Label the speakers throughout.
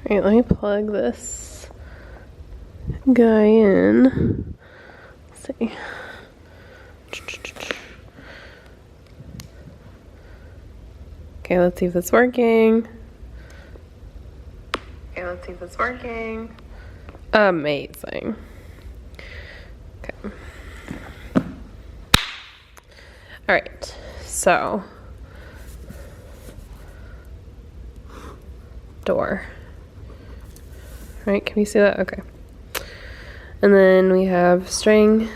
Speaker 1: Alright, let me plug this guy in. Let's see. Okay, let's see if that's working. Amazing. Okay. Alright, so door. Right, can we see that? Okay. And then we have string,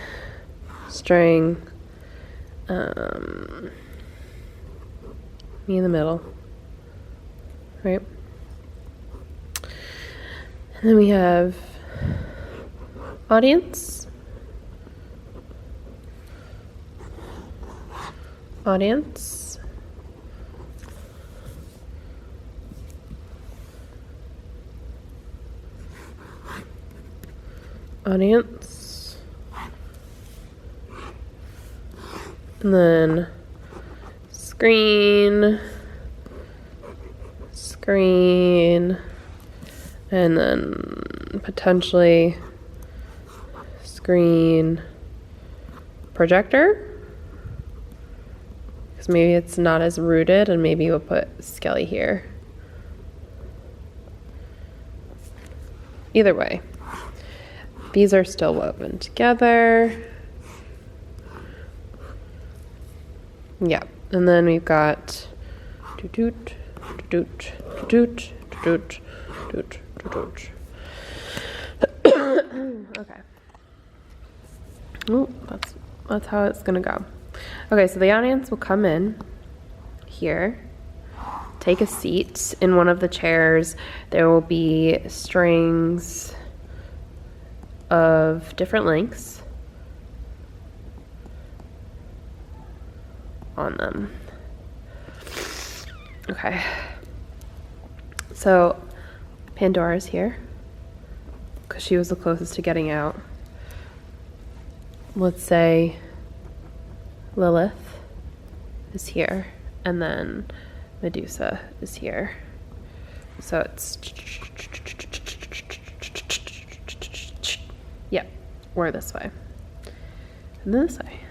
Speaker 1: me in the middle, right? And then we have audience, audience, audience, and then screen, and then potentially screen projector, because maybe it's not as rooted, and maybe we'll put Skelly here. Either way, these are still woven together. Yeah, and then we've got doot doot doot doot doot doot doot. Okay. Oh, that's how it's gonna go. Okay, so the audience will come in here, take a seat in one of the chairs. There will be strings of different lengths on them. Okay, so Pandora's here because she was the closest to getting out. Let's say Lilith is here, and then Medusa is here. So it's, yeah, we're this way, and then this way.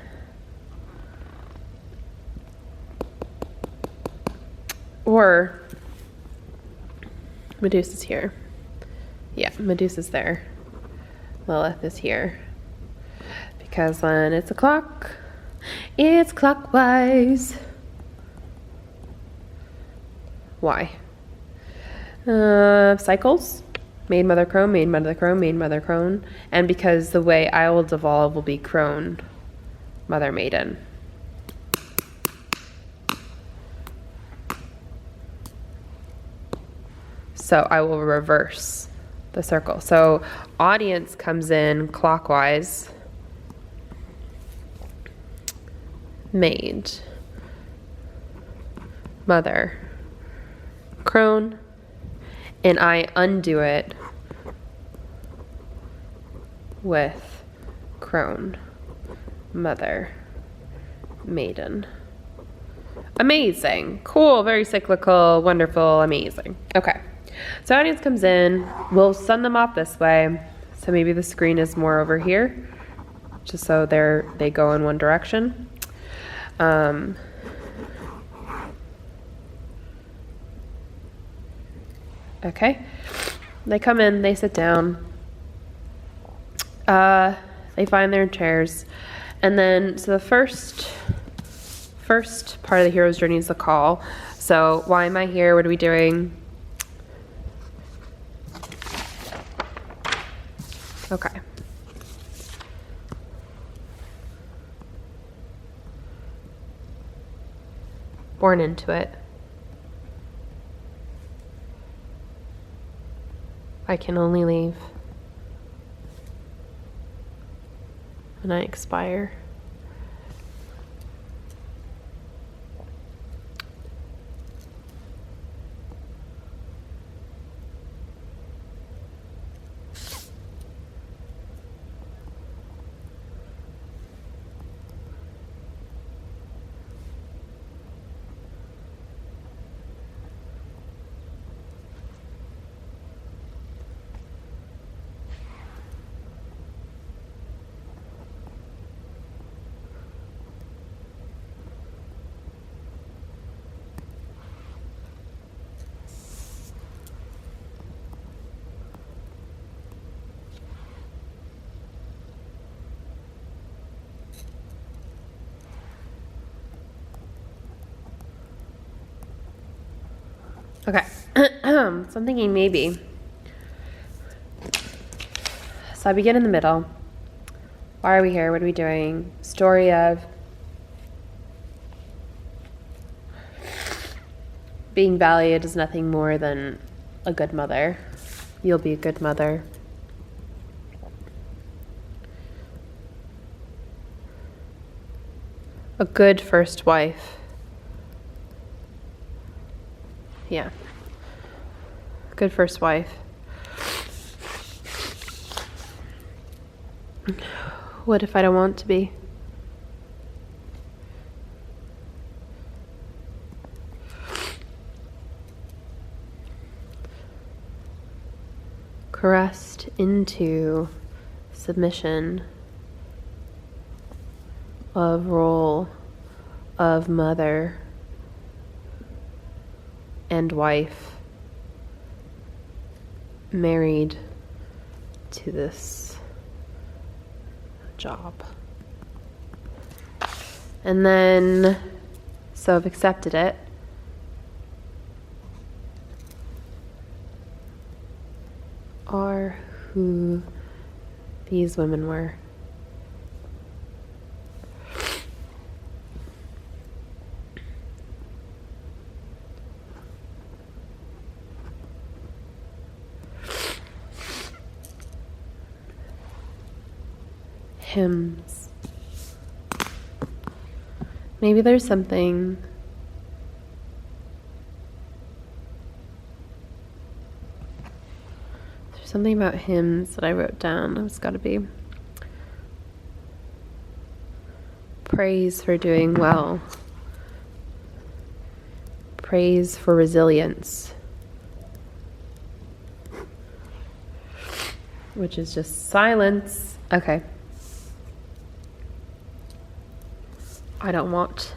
Speaker 1: Or Medusa's here. Yeah, Medusa's there. Lilith is here. Because when it's a clock, it's clockwise. Why? Cycles. Maid, mother, crone, maid, mother, crone, maid, mother, crone. And because the way I will devolve will be crone, mother, maiden. So I will reverse the circle. So audience comes in clockwise. Maid, mother, crone, and I undo it with crone, mother, maiden. Amazing, cool, very cyclical, wonderful, amazing. Okay, so audience comes in, we'll send them off this way. So maybe the screen is more over here, just so they go in one direction. Okay, they come in, they sit down, they find their chairs, and then so the first part of the hero's journey is the call. So why am I here? What are we doing? Okay. Born into it. I can only leave when I expire. Okay. So I'm thinking maybe. So I begin in the middle. Why are we here? What are we doing? Story of being valued is nothing more than a good mother. You'll be a good mother. A good first wife. Yeah. Good first wife. What if I don't want to be? Caressed into submission of role of mother and wife, married to this job. And then, so I've accepted it. Are who these women were. Hymns. Maybe there's something about hymns that I wrote down. It's got to be praise for doing well, praise for resilience, which is just silence. Okay. I don't want.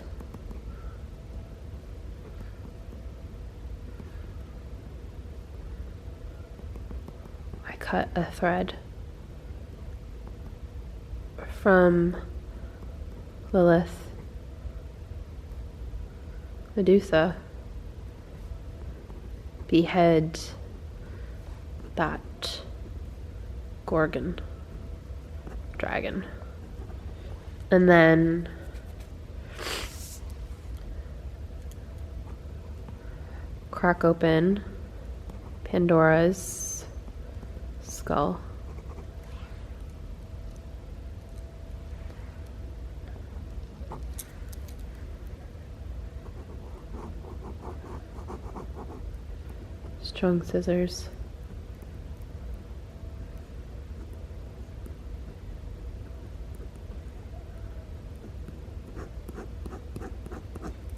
Speaker 1: I cut a thread from Lilith, Medusa, behead that Gorgon dragon, and then crack open Pandora's skull. Strong scissors.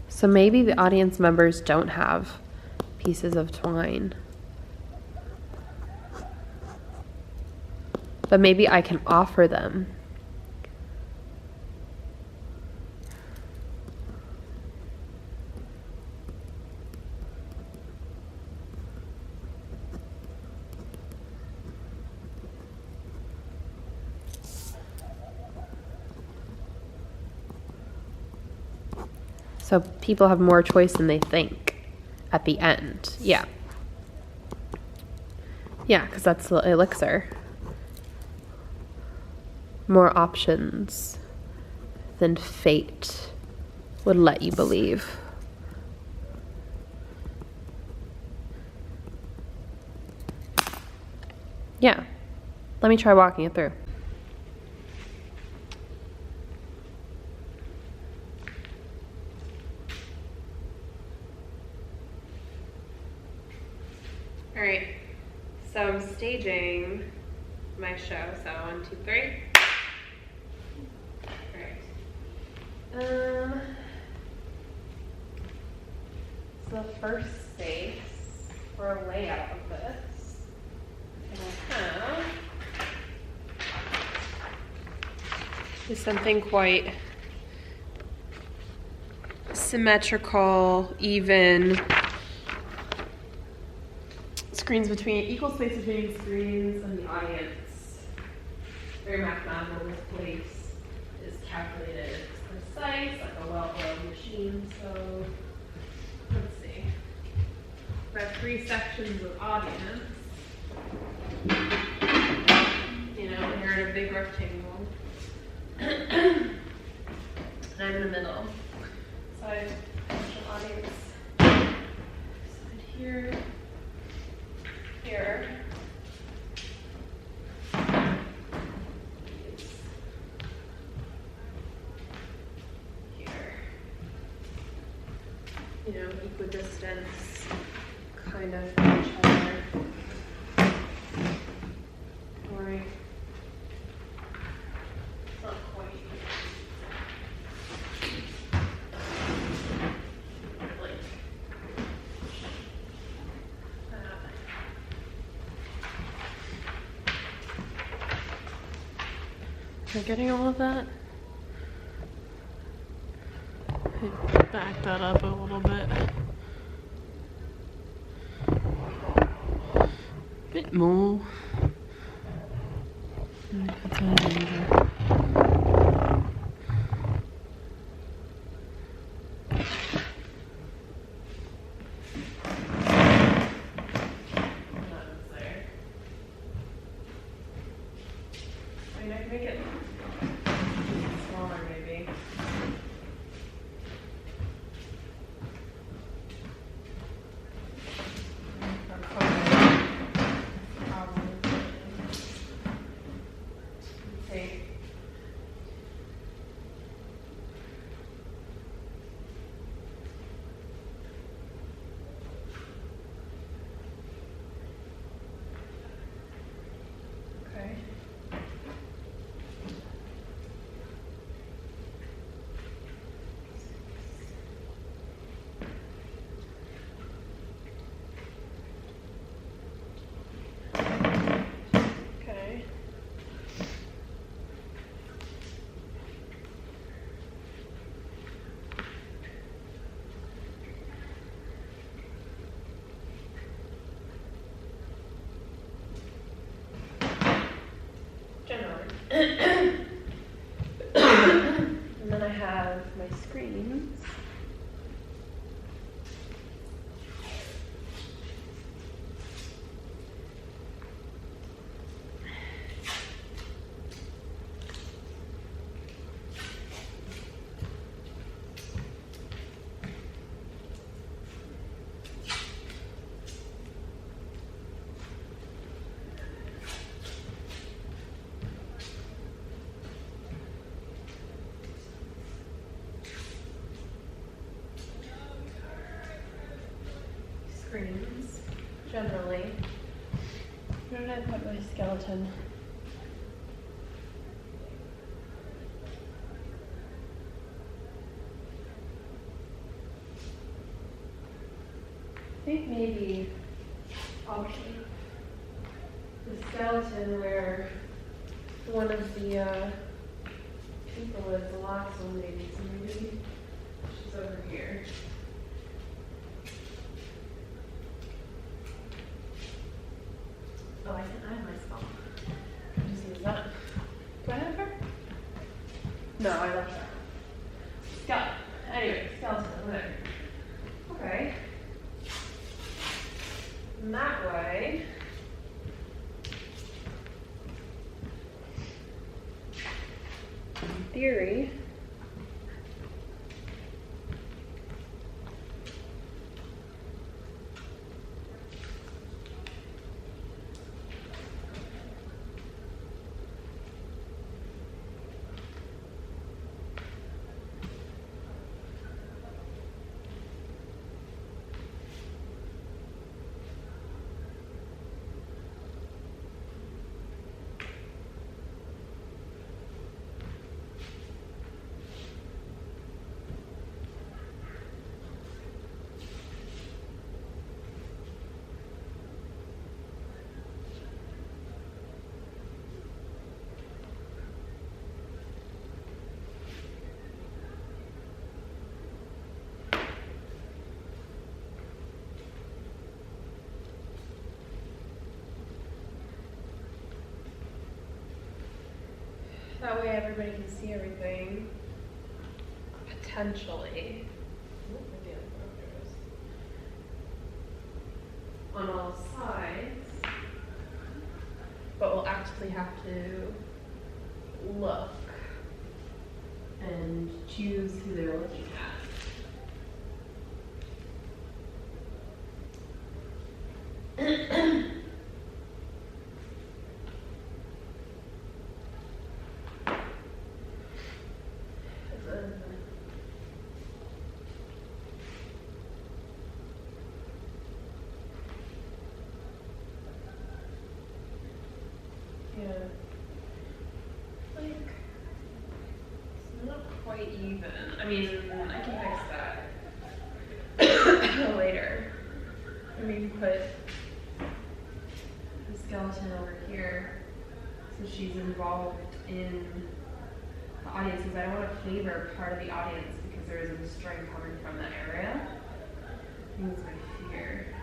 Speaker 1: So maybe the audience members don't have pieces of twine, but maybe I can offer them. So people have more choice than they think at the end. Yeah. Yeah, because that's the elixir. More options than fate would let you believe. Yeah. Let me try walking it through. All right, so I'm staging my show. So 1, 2, 3. All right. So the first space for a layout of this, I have is something quite symmetrical, even. Equal space between screens and the audience. Very mathematical. This place is calculated. It's precise, like a well-oiled machine. So let's see. I have 3 sections of audience. You know, when you're in a big rectangle. And I'm in the middle. So I have an audience side here, here. You know, equidistance, kind of each other. Right. Not quite. Like that. Am I getting all of that? Back that up a little bit. Bit more. Put that in there. I mean, I can make it smaller maybe. And then I have my screens. Screens, generally. Where did I put my skeleton? I think maybe I'll keep the skeleton where one of the people is, the last one maybe, so maybe she's over here. Oh, I have my spell. Just use that. Do I have her? No, I left her. Skeleton. Anyway, skeleton, whatever. Okay. And that way, in theory, that way everybody can see everything, potentially. on all sides, but we'll actually have to look and choose who they're looking at. Yeah, like, it's not quite even. I mean, I can fix that later. Or maybe put the skeleton over here so she's involved in the audience, because I don't want to favor part of the audience because there isn't a string coming from that area. I think it's my fear.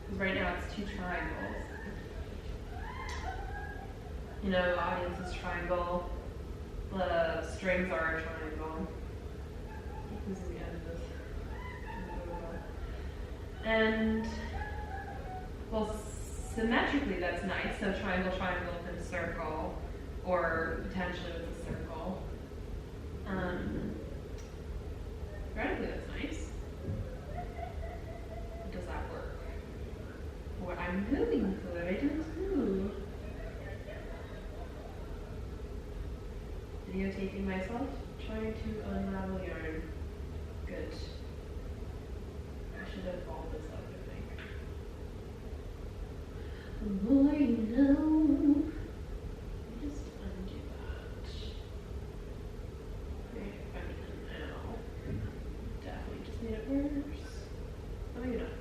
Speaker 1: Because right now it's two triangles. You know, the audience is triangle, the strings are a triangle. This is the end of this. And, well, symmetrically that's nice. So triangle, triangle, and circle, or potentially with a circle. Theoretically that's nice. Does that work? What I'm moving for, I don't know. Videotaping myself, trying to unravel yarn. Good. I should have followed this up, I think. The more you know. Let me just undo that. Okay, I mean, now. Definitely just made it worse. Oh, maybe not.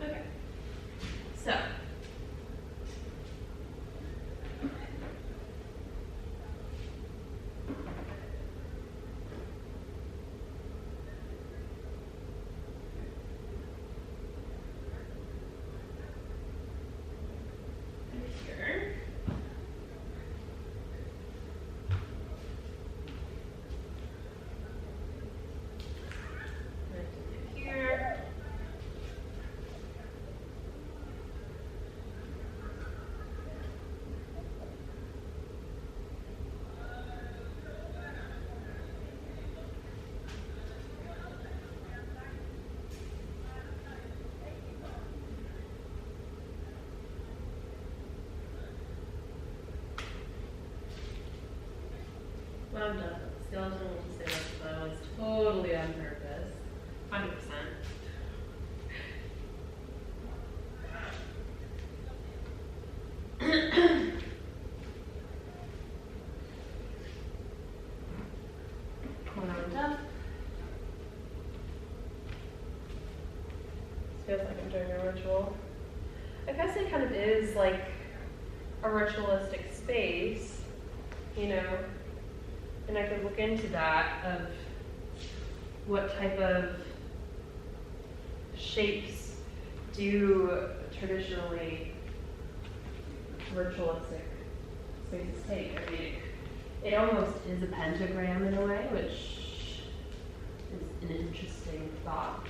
Speaker 1: Okay. So. Well, I'm done. Skeleton will just say that was totally on purpose. 100%. Wound up. This feels like I'm doing a ritual. I guess it kind of is like a ritualistic space, you know. And I could look into that of what type of shapes do traditionally ritualistic spaces take. I mean, it almost is a pentagram in a way, which is an interesting thought.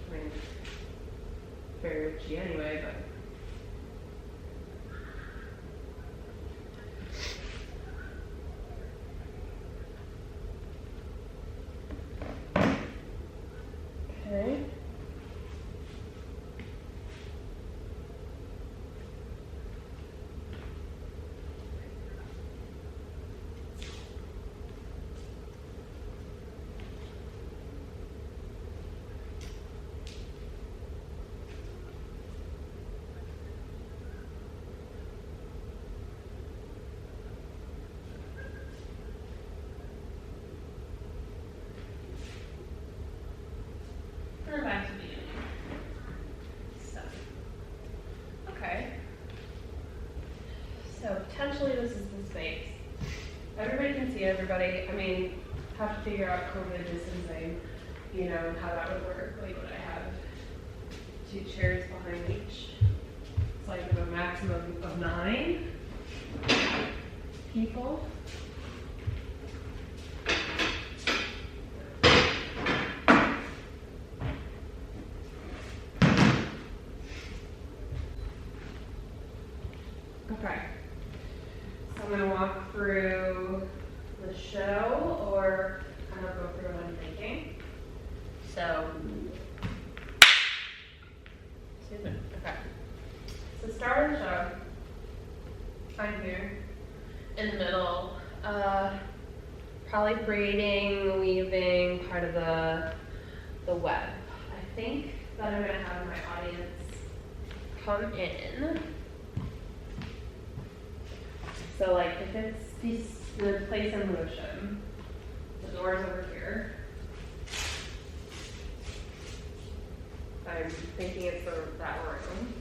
Speaker 1: I mean, very witchy anyway, but. Okay. Back to beginning. So, okay. So potentially this is the space. Everybody can see everybody. I mean, have to figure out COVID distancing, you know, how that would work. Like, would I have 2 chairs behind each? So I can have a maximum of 9 people. So, excuse me. Okay. So start of the show. I'm here in the middle, probably braiding, weaving part of the web. I think that I'm gonna have my audience come in. So like if it's the place in motion, the door's over here. I'm thinking it's that room.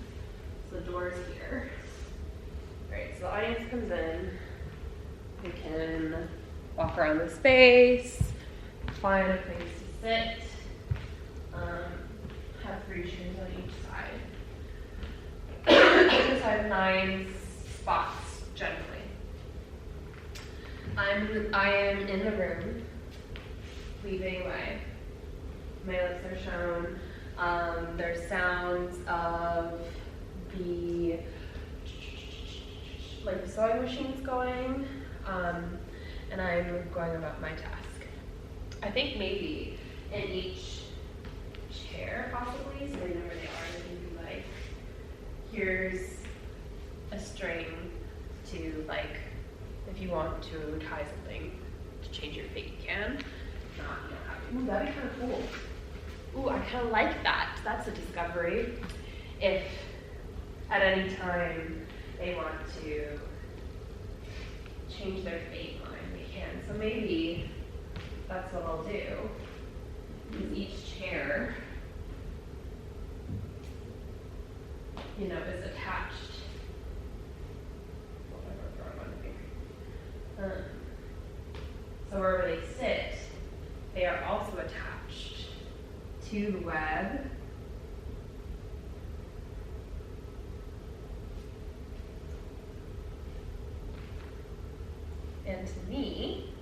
Speaker 1: So the door's here. Alright, so the audience comes in. We can walk around the space, find a place to sit, have 3 chairs on each side. So I have 9 spots generally. I am in the room, weaving away. My lips are shown. There's sounds of the sewing machines going, and I'm going about my task. I think maybe in each chair, possibly, so they know where they are, they can be like, here's a string to, like, if you want to tie something to change your fate, you can. If not, you don't have to. Ooh, that'd be kind of cool. Ooh, I kind of like that. That's a discovery. If at any time they want to change their fate line, they can. So maybe that's what I'll do. Is each chair, you know, is attached. So wherever they sit, they are also attached to the web. And to me.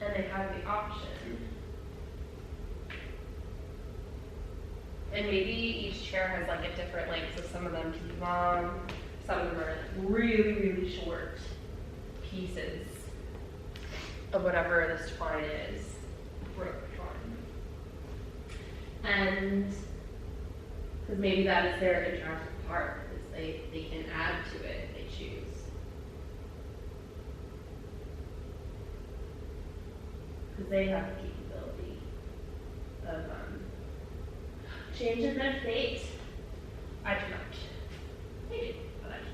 Speaker 1: And they have the option. And maybe each chair has like a different length, so some of them can be long, some of them are really, really short pieces of whatever this twine is, rope twine. And because maybe that is their interactive part, is they can add to it if they choose. Because they have the capability of changing their fate. I do not. They do, but I do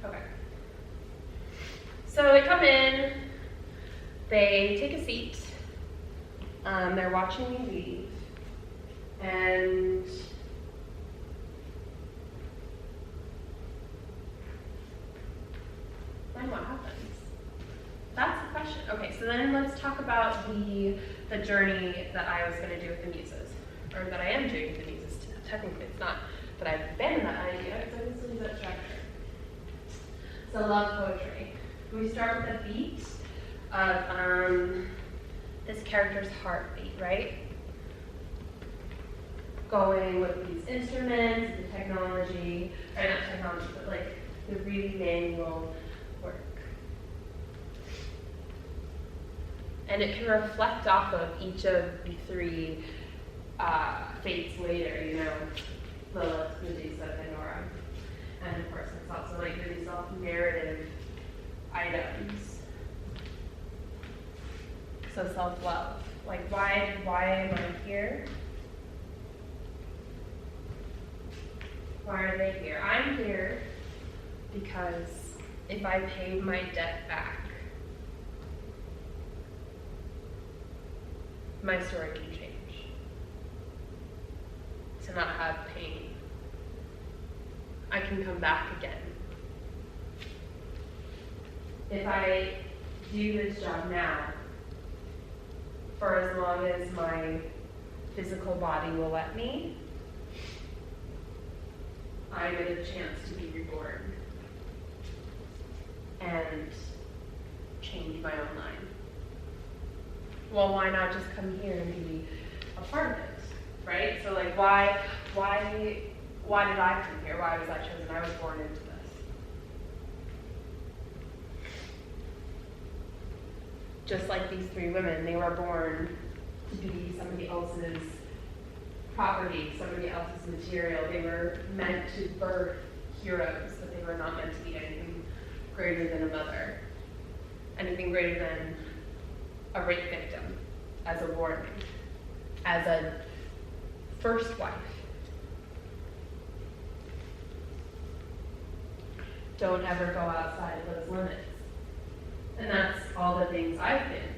Speaker 1: not. Okay. So they come in, they take a seat, they're watching me weave, and then what happens? That's the question. Okay, so then let's talk about the journey that I was going to do with the muses. Or that I am doing with the muses. Technically it's not, but I've been in that idea because I just use that structure. So love poetry. We start with a beat of this character's heartbeat, right? Going with these instruments, the technology, or not technology, but like the really manual work. And it can reflect off of each of the 3 fates later, you know, Lilith, Medusa, Pandora, and of course it's also like really self-narrative items. So self-love, like why am I here? Why are they here? I'm here because if I paid my debt back, my story can change. To not have pain. I can come back again. If I do this job now, for as long as my physical body will let me, I get a chance to be reborn and change my own life. Well, why not just come here and be a part of it? Right? So like why did I come here? Why was I chosen? I was born into this. just like these three women, they were born to be somebody else's property, somebody else's material. They were meant to birth heroes, but they were not meant to be anything greater than a mother, anything greater than a rape victim, as a warning, as a first wife. Don't ever go outside of those limits. And that's all the things I've been.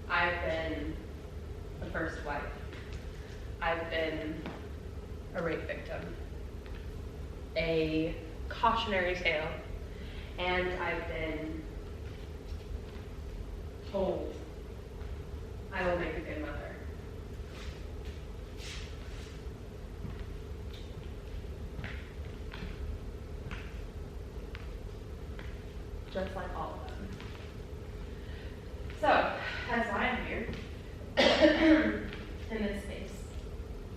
Speaker 1: I've been a first wife. I've been a rape victim, a cautionary tale, and I've been told I will make a good mother. Just like all of them. So, as I'm here, in this space,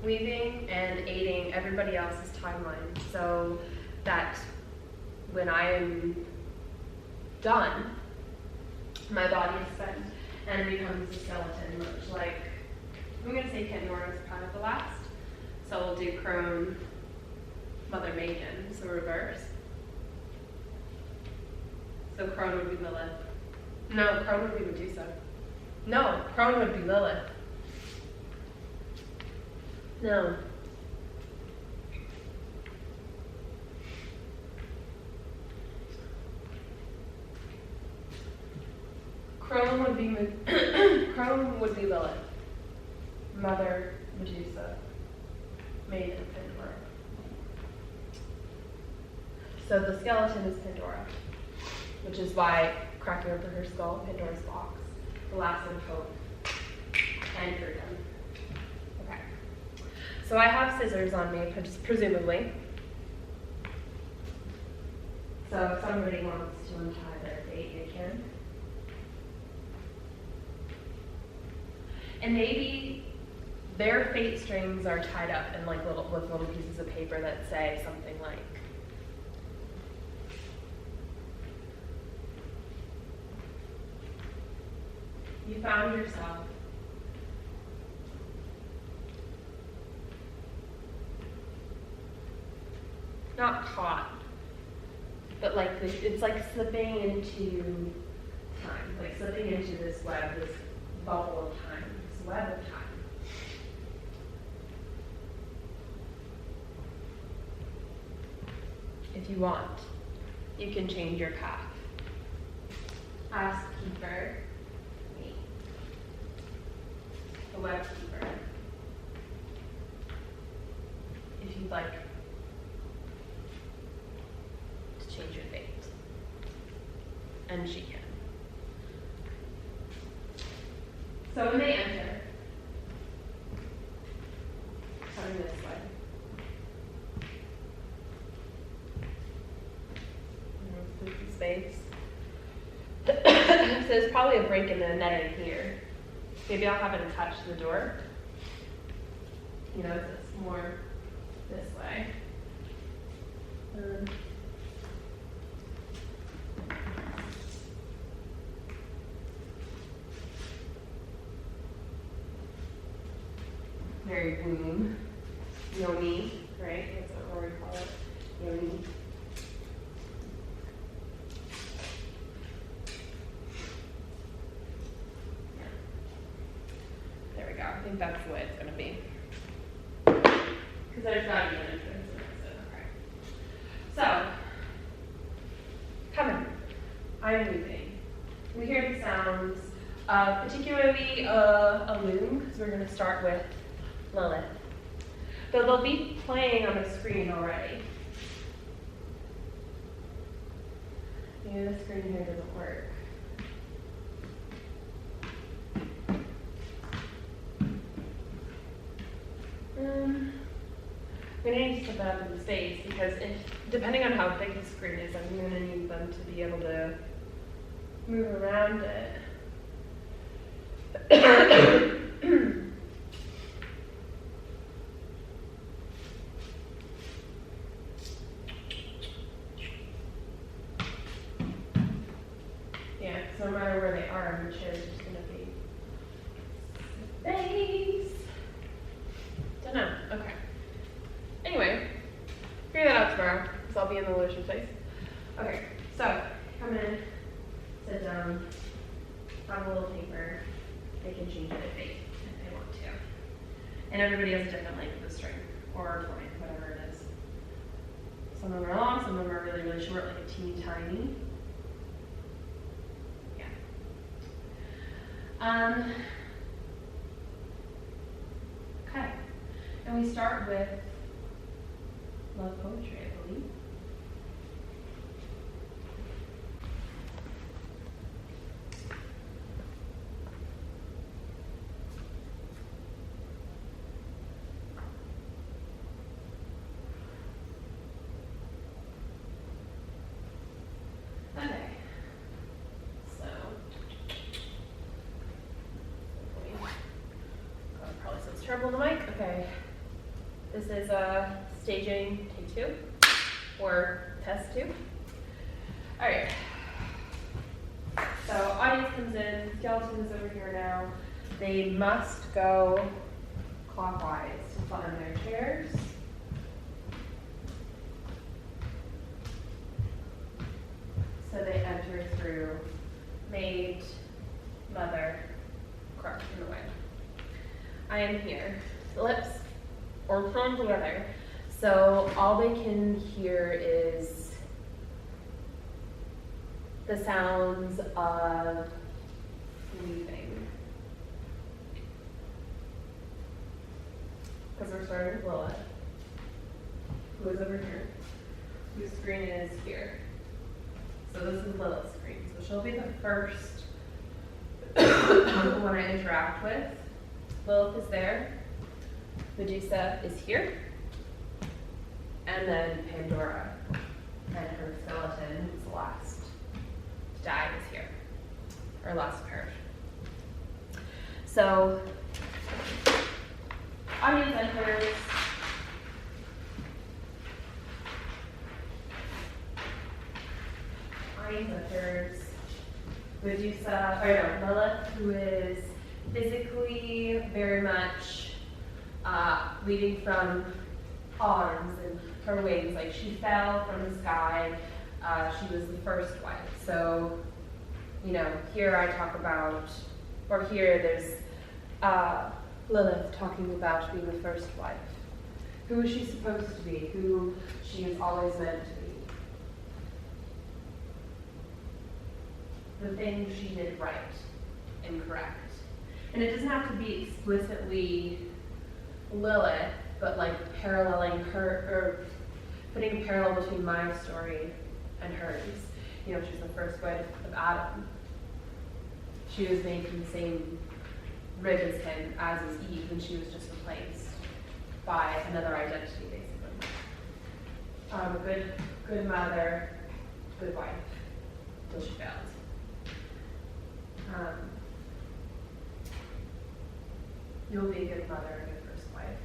Speaker 1: weaving and aiding everybody else's timeline so that when I am done, my body is spent and becomes a skeleton, much like, I'm going to say Pandora is kind of the last. So we'll do crone, mother maiden, so reverse. So crone would be Lilith. No, crone would be Medusa. No, crone would be Lilith. No. Crone would be crone would be Lilith. Mother Medusa. Maiden Pandora. So the skeleton is Pandora, which is why cracking open her skull, Pandora's box, the last of hope and freedom. Okay. So I have scissors on me, presumably. So if somebody wants to untie their fate, they can. And maybe their fate strings are tied up in like with little pieces of paper that say something like, you found yourself not caught, but like it's like slipping into time, like slipping into this web, this bubble of time, this web of time. If you want, you can change your path. Ask Keeper, me, the web keeper, if you'd like to change your fate. And she can. So when they enter, coming this way, spooky space. So there's probably a break in the netting here. Maybe I'll have it attached to the door. You know, it's more this way. Very womb, yoni, right? That's what we call it, yoni. Yeah. There we go. I think that's the way it's going to be. Because there's got to be an entrance. Okay. So, coming. I'm moving. We hear the sounds, particularly a loom, because we're going to start with Lilith. Though they'll be playing on the screen already. Maybe the screen here doesn't work. I'm going to need to put that up in the space because depending on how big the screen is, I'm going to need them to be able to move around it. Yeah, so no matter where they are, the chair's just gonna be space. Don't know. Okay. Anyway, figure that out tomorrow, because I'll be in the lotion place. Okay, so come in, sit down, have a little paper. They can change it if they want to. And everybody has a different length of the string, or twine, whatever it is. Some of them are long, some of them are really, really short, like a teeny tiny. Yeah. Okay. And we start with love poetry, I believe. Okay. So, probably sounds terrible on the mic. Okay. This is staging take 2 or test 2. All right. So audience comes in, skeleton is over here now. They must go clockwise to find their chairs. So they enter through maid, mother, crutch in the way. I am here. Lips or thrown together. So all they can hear is the sounds of weaving. Because we're starting with Lilith, who is over here, whose screen is here. So this is Lilith's screen. So she'll be the first one I interact with. Lilith is there. Medusa is here. And then Pandora and her skeleton, who's the last to die, is here. Or last to perish. So, audience enters. Enters Medusa, or no, Lilith, who is physically very much leading from arms and her wings. Like she fell from the sky. She was the first wife. So, you know, here I talk about, or here there's Lilith talking about being the first wife. Who is she supposed to be? Who she is always meant to be. The things she did right and correct. And it doesn't have to be explicitly Lilith, but like paralleling her, or putting a parallel between my story and hers. You know, she's the first wife of Adam. She was made from the same rib as him, as is Eve, and she was just replaced by another identity, basically. Good mother, good wife, till she failed. You'll be a good mother and a good first wife.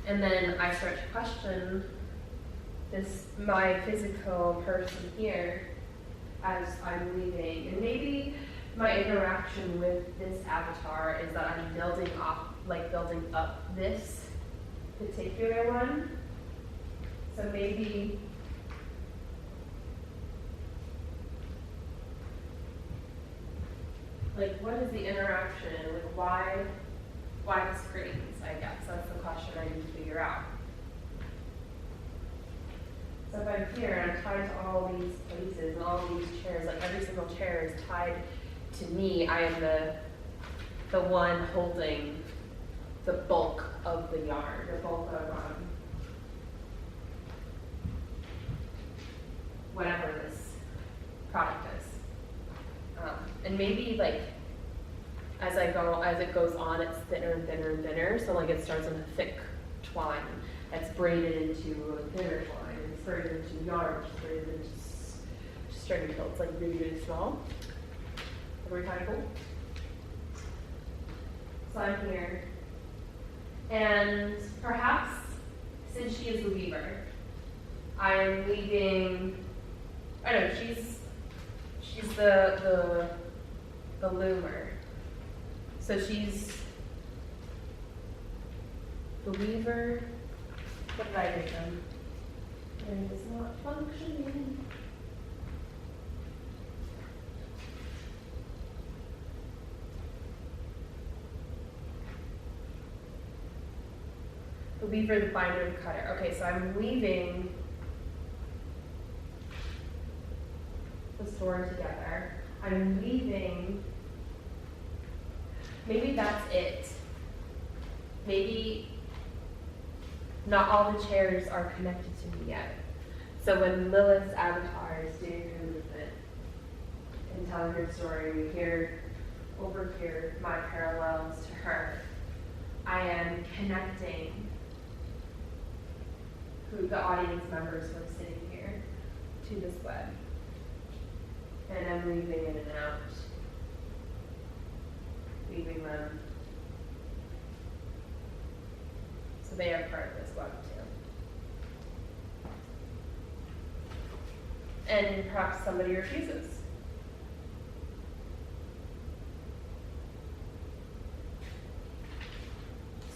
Speaker 1: And then I start to question my physical person here as I'm leaving. And maybe my interaction with this avatar is that I'm building up this particular one. So maybe like, what is the interaction? Like, why the screens, I guess. That's the question I need to figure out. So if I'm here and I'm tied to all these places and all these chairs, like every single chair is tied to me, I am the one holding the bulk of the yarn, the bulk of whatever this product is. And maybe like as it goes on, it's thinner and thinner and thinner. So like it starts with a thick twine that's braided into a thinner twine, and it's braided into yarn, which is braided into string until it's like really, really small. Very kind of cool. So I'm here, and perhaps since she is the weaver, I am weaving. I don't know. She's the the loomer. So she's the weaver. What did I rate them? And it's not functioning. The weaver, the binder, the cutter. Okay, so I'm weaving the story together. I'm weaving, maybe that's it. Maybe not all the chairs are connected to me yet. So when Lilith's avatar is doing her movement and telling her story, we hear, overhear my parallels to her. I am connecting who the audience members who are sitting here to this web. And I'm weaving in and out, weaving them. So they are part of this web too. And perhaps somebody refuses.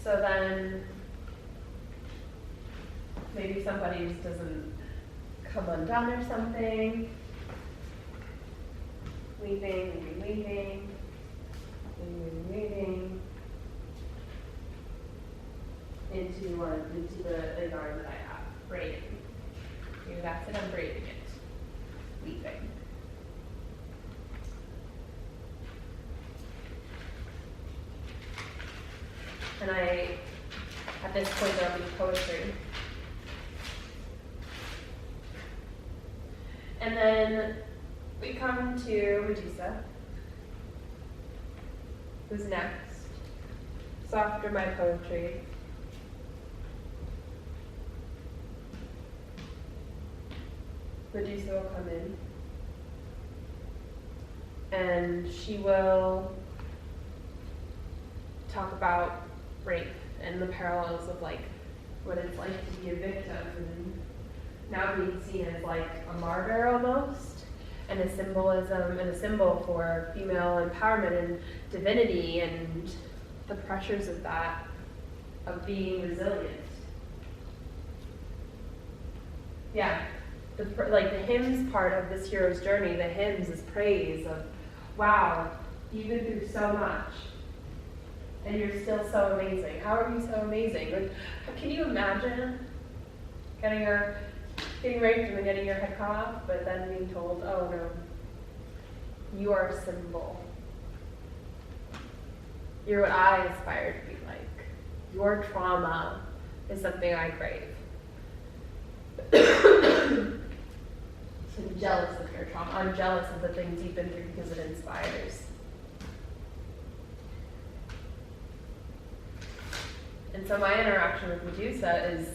Speaker 1: So then maybe somebody just doesn't come undone or something. Weaving, weaving, into the yarn that I have, braiding. Maybe that's it, I'm braiding it, weaving. And at this point there'll be poetry. And then we come to Medusa, who's next. So after my poetry, Medusa will come in, and she will talk about rape and the parallels of like what it's like to be a victim and now being seen as like a martyr almost, and a symbolism and a symbol for female empowerment and divinity and the pressures of that, of being resilient. Yeah, like the hymns part of this hero's journey, the hymns is praise of, wow, you've been through so much and you're still so amazing. How are you so amazing? Like, can you imagine getting raped and then getting your head cut off, but then being told, oh no, you are a symbol. You're what I aspire to be like. Your trauma is something I crave. So I'm jealous of your trauma. I'm jealous of the things you've been through because it inspires. And so my interaction with Medusa is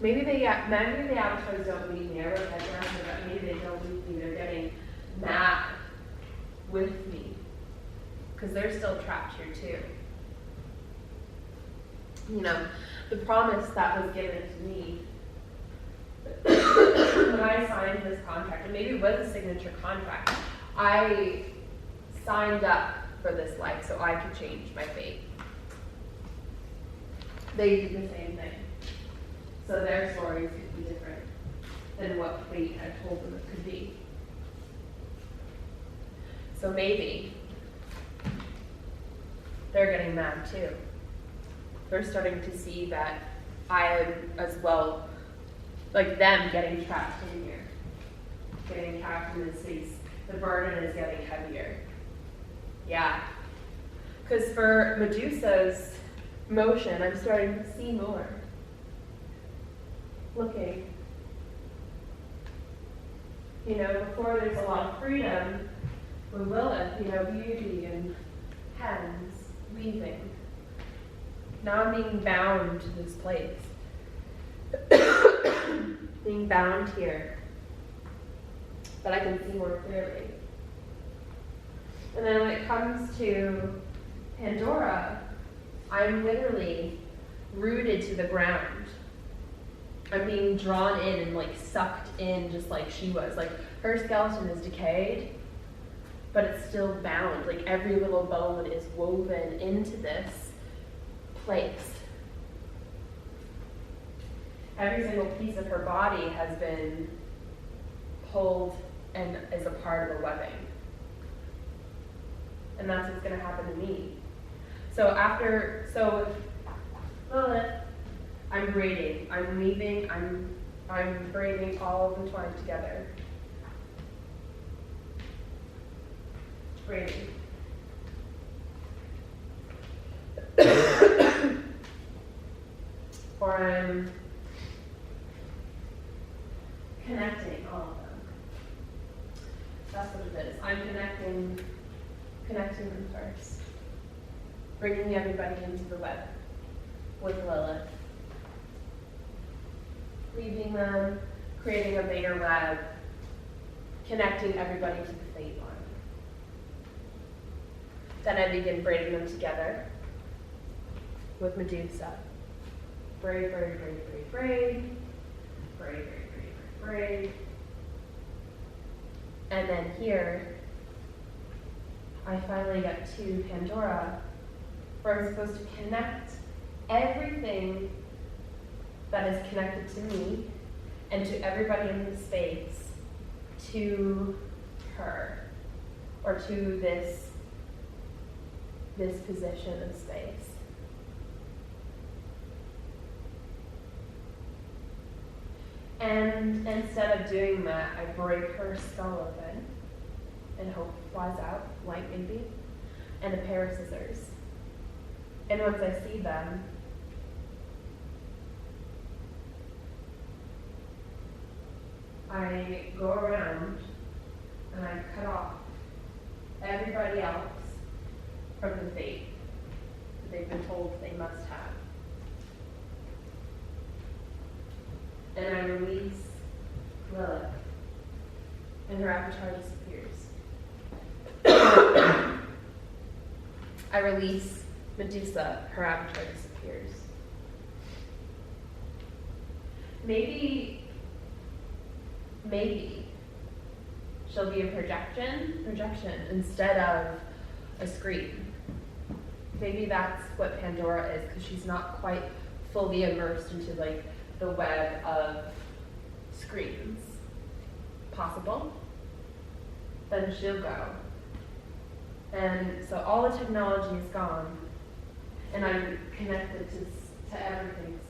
Speaker 1: maybe the avatars don't meet me. I wrote that down, but maybe they don't meet me. They're getting mad with me because they're still trapped here too. You know, the promise that was given to me when I signed this contract, and maybe it was a signature contract, I signed up for this life so I could change my fate. They did the same thing. So their stories could be different than what fate had told them it could be. So maybe they're getting mad too. They're starting to see that I am as well, like them getting trapped in here, getting trapped in this space. The burden is getting heavier. Yeah. Because for Medusa's motion, I'm starting to see more. Looking. You know, before there's a lot of freedom with Lilith, you know, beauty and hands, weaving. Now I'm being bound to this place. Being bound here. But I can see more clearly. And then when it comes to Pandora, I'm literally rooted to the ground. I'm being drawn in and like sucked in just like she was. Like her skeleton is decayed, but it's still bound. Like every little bone is woven into this place. Every single piece of her body has been pulled and is a part of a webbing. And that's what's going to happen to me. I'm braiding, I'm weaving, I'm braiding all of the twine together. Braiding. Or I'm connecting all of them. That's what it is. I'm connecting them first. Bringing everybody into the web with Lilith. Weaving them, creating a bigger web, connecting everybody to the fate line. Then I begin braiding them together with Medusa. Braid, braid, braid, braid, braid. Braid, braid, braid, braid, braid. And then here, I finally get to Pandora, where I'm supposed to connect everything that is connected to me and to everybody in the space to her, or to this position in space. And instead of doing that, I break her skull open, and hope flies out, light maybe, and a pair of scissors. And once I see them, I go around and I cut off everybody else from the fate that they've been told they must have. And I release Lilith, and her avatar disappears. I release Medusa, her avatar disappears. Maybe she'll be a projection instead of a screen. Maybe that's what Pandora is, because she's not quite fully immersed into like the web of screens. Possible. Then she'll go. And so all the technology is gone, and I'm connected to everything